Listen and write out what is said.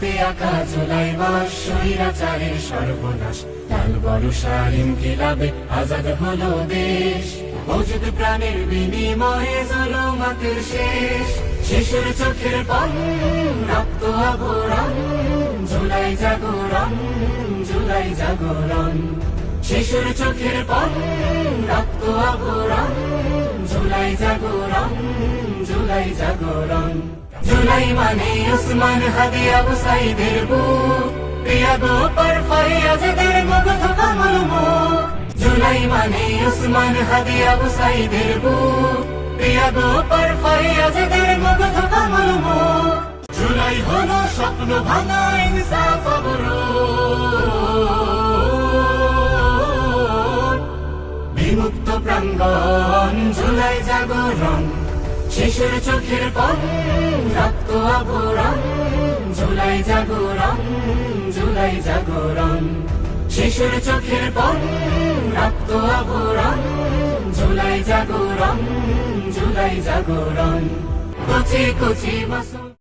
রক্তে আঁকা জুলাই মাস, স্বৈরাচারের সর্বনাশ, লাল বর্ষার ইনকিলাবে আজাদ হলো দেশ। মজুদ প্রাণের বিনিময়ে জুলুমাতের শেষ, শিশুর চোখের পান রক্ত আবরণ, জুলাই জাগরণ, জুলাই জাগরণ। শিশুর চোখের পান রক্ত আবরণ, জুলাই জাগরণ, জুলাই জাগরণ। জুলাই মানে ওসমান হাদি আবু সাইদের বুক, প্রিয়া গোপার ফরিয়াজদের মুগ্ধ কমল মুখ। জুলাই মানে ওসমান হাদি আবু সাইদের বুক, প্রিয়া গোপার ফরিয়াজদের মুগ্ধ কমল মুখ। জুলাই হলো স্বপ্ন ভাঙা ইনসাফ অবরোধ, বিমুক্ত প্রাঙ্গণ, জুলাই জাগরণ। শিশুর চোখের পান রক্ত আবরণ, জুলাই জাগরণ, জুলাই জাগরণ। শিশুর চোখের পান রক্ত আবরণ, জুলাই জাগরণ, জুলাই জাগরণ। কচি কচি মাসুম